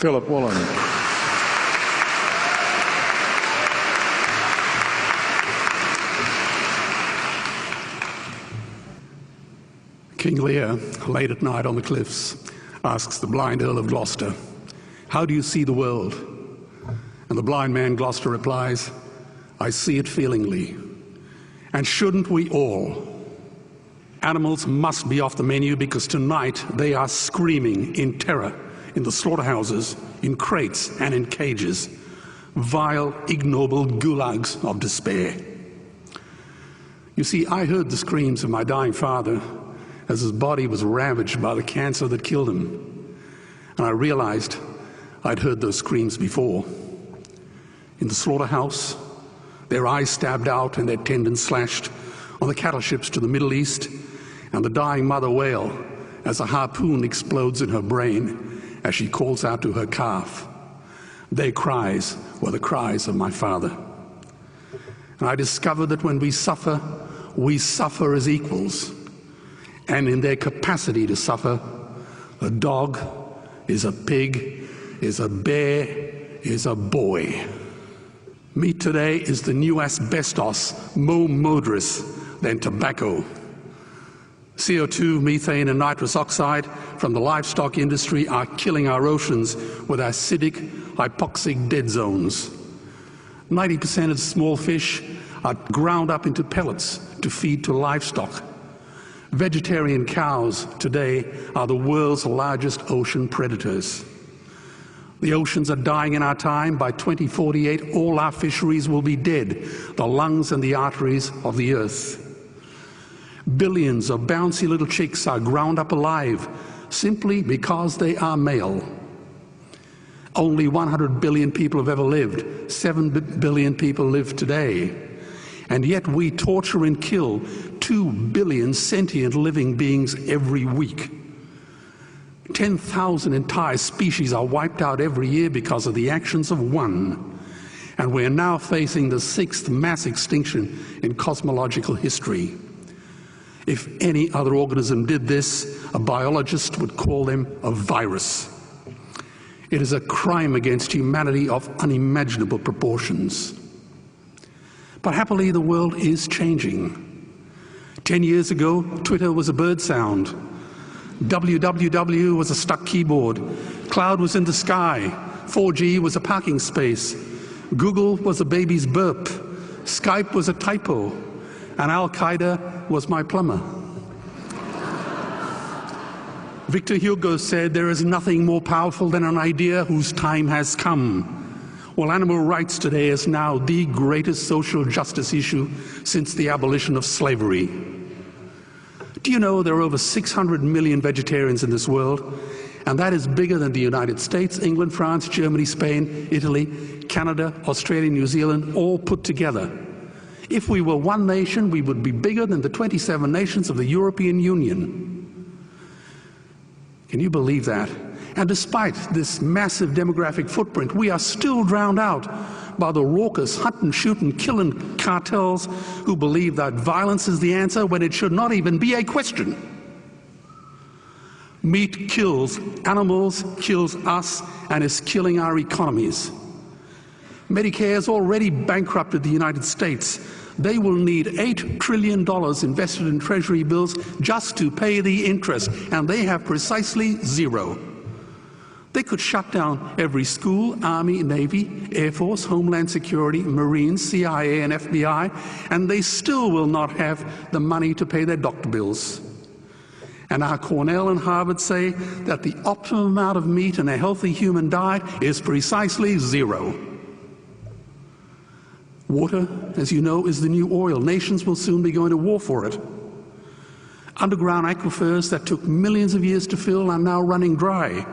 Philip Wollen. King Lear, late at night on the cliffs, asks the blind Earl of Gloucester, "How do you see the world?" And the blind man Gloucester replies, "I see it feelingly. And shouldn't we all? Animals must be off the menu because tonight they are screaming in terror in the slaughterhouses, in crates and in cages, vile, ignoble gulags of despair." You see, I heard the screams of my dying father as his body was ravaged by the cancer that killed him. And I realized I'd heard those screams before. In the slaughterhouse, their eyes stabbed out and their tendons slashed, on the cattle ships to the Middle East, and the dying mother wail as a harpoon explodes in her brain as she calls out to her calf. Their cries were the cries of my father. And I discovered that when we suffer as equals. And in their capacity to suffer, a dog is a pig, is a bear, is a boy. Meat today is the new asbestos, more murderous than tobacco. CO2, methane and nitrous oxide from the livestock industry are killing our oceans with acidic, hypoxic dead zones. 90% of small fish are ground up into pellets to feed to livestock. Vegetarian cows today are the world's largest ocean predators. The oceans are dying in our time. By 2048, all our fisheries will be dead, the lungs and the arteries of the earth. Billions of bouncy little chicks are ground up alive simply because they are male. Only 100 billion people have ever lived. 7 billion people live today. And yet we torture and kill 2 billion sentient living beings every week. 10,000 entire species are wiped out every year because of the actions of one. And we're now facing the 6th mass extinction in cosmological history. If any other organism did this, a biologist would call them a virus. It is a crime against humanity of unimaginable proportions. But happily, the world is changing. 10 years ago, Twitter was a bird sound. www was a stuck keyboard. Cloud was in the sky. 4G was a parking space. Google was a baby's burp. Skype was a typo. And Al-Qaeda was my plumber. Victor Hugo said, "There is nothing more powerful than an idea whose time has come." Well, animal rights today is now the greatest social justice issue since the abolition of slavery. Do you know there are over 600 million vegetarians in this world? And that is bigger than the United States, England, France, Germany, Spain, Italy, Canada, Australia, New Zealand, all put together. If we were one nation, we would be bigger than the 27 nations of the European Union. Can you believe that? And despite this massive demographic footprint, we are still drowned out by the raucous hunt and shoot and killing cartels who believe that violence is the answer when it should not even be a question. Meat kills animals, kills us, and is killing our economies. Medicare has already bankrupted the United States. They will need $8 trillion invested in treasury bills just to pay the interest, and they have precisely zero. They could shut down every school, Army, Navy, Air Force, Homeland Security, Marines, CIA, and FBI, and they still will not have the money to pay their doctor bills. And our Cornell and Harvard say that the optimum amount of meat in a healthy human diet is precisely zero. Water, as you know, is the new oil. Nations will soon be going to war for it. Underground aquifers that took millions of years to fill are now running dry.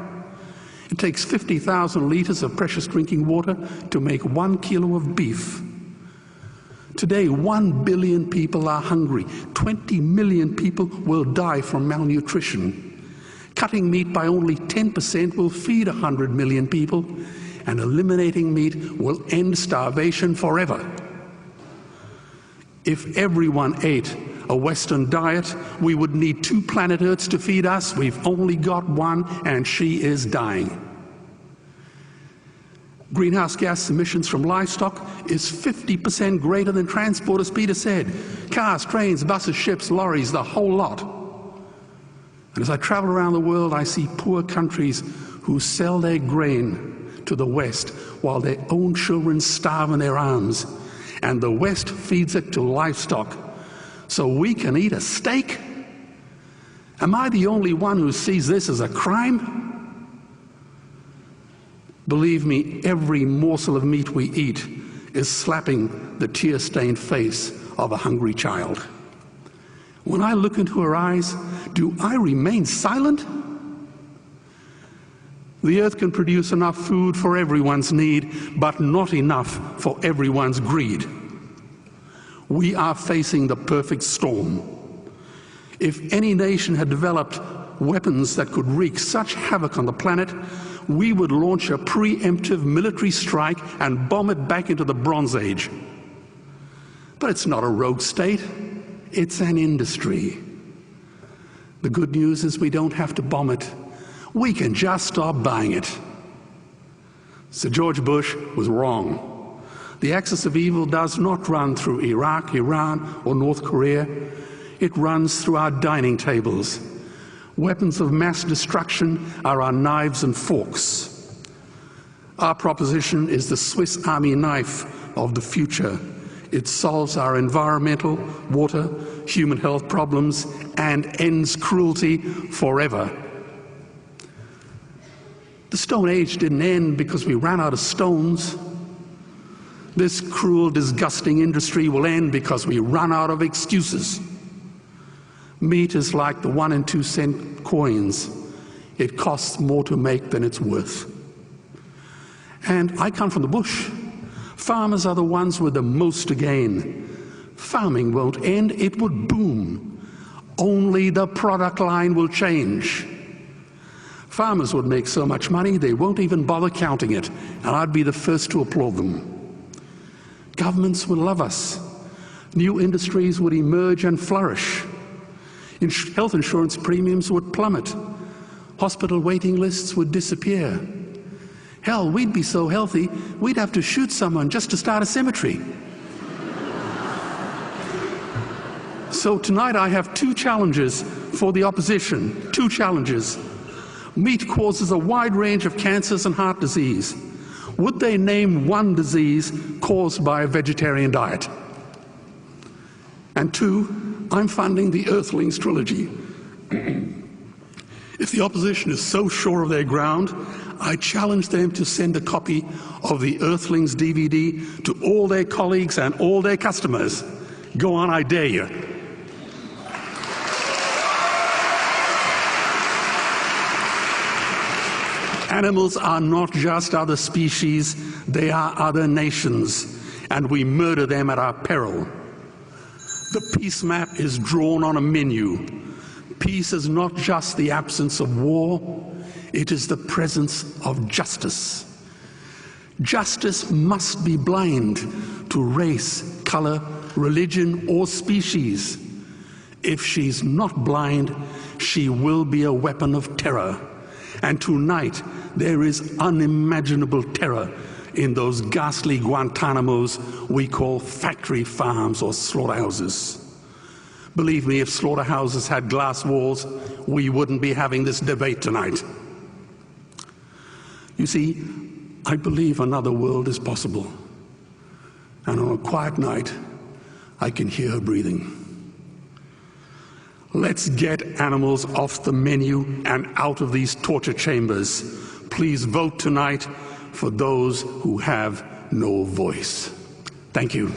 It takes 50,000 liters of precious drinking water to make 1 kilo of beef. Today, 1 billion people are hungry. 20 million people will die from malnutrition. Cutting meat by only 10% will feed 100 million people, and eliminating meat will end starvation forever. If everyone ate a Western diet, we would need 2 planet Earths to feed us. We've only got one, and she is dying. Greenhouse gas emissions from livestock is 50% greater than transport, as Peter said. Cars, trains, buses, ships, lorries, the whole lot. And as I travel around the world, I see poor countries who sell their grain to the West while their own children starve in their arms. And the West feeds it to livestock so we can eat a steak? Am I the only one who sees this as a crime? Believe me, every morsel of meat we eat is slapping the tear-stained face of a hungry child. When I look into her eyes, do I remain silent? The earth can produce enough food for everyone's need, but not enough for everyone's greed. We are facing the perfect storm. If any nation had developed weapons that could wreak such havoc on the planet, we would launch a preemptive military strike and bomb it back into the Bronze Age. But it's not a rogue state, it's an industry. The good news is we don't have to bomb it. We can just stop buying it. Sir George Bush was wrong. The axis of evil does not run through Iraq, Iran, or North Korea. It runs through our dining tables. Weapons of mass destruction are our knives and forks. Our proposition is the Swiss Army knife of the future. It solves our environmental, water, human health problems and ends cruelty forever. The Stone Age didn't end because we ran out of stones. This cruel, disgusting industry will end because we run out of excuses. Meat is like the 1 and 2 cent coins. It costs more to make than it's worth. And I come from the bush. Farmers are the ones with the most to gain. Farming won't end, it would boom. Only the product line will change. Farmers would make so much money they won't even bother counting it, and I'd be the first to applaud them. Governments would love us. New industries would emerge and flourish. Health insurance premiums would plummet. Hospital waiting lists would disappear. Hell, we'd be so healthy, we'd have to shoot someone just to start a cemetery. So tonight I have 2 challenges for the opposition. 2 challenges. Meat causes a wide range of cancers and heart disease. Would they name one disease caused by a vegetarian diet? And 2, I'm funding the Earthlings trilogy. If the opposition is so sure of their ground, I challenge them to send a copy of the Earthlings DVD to all their colleagues and all their customers. Go on, I dare you. Animals are not just other species, they are other nations, and we murder them at our peril. The peace map is drawn on a menu. Peace is not just the absence of war, it is the presence of justice. Justice must be blind to race, color, religion, or species. If she's not blind, she will be a weapon of terror. And tonight, there is unimaginable terror in those ghastly Guantanamos we call factory farms or slaughterhouses. Believe me, if slaughterhouses had glass walls, we wouldn't be having this debate tonight. You see, I believe another world is possible. And on a quiet night, I can hear her breathing. Let's get animals off the menu and out of these torture chambers. Please vote tonight for those who have no voice. Thank you.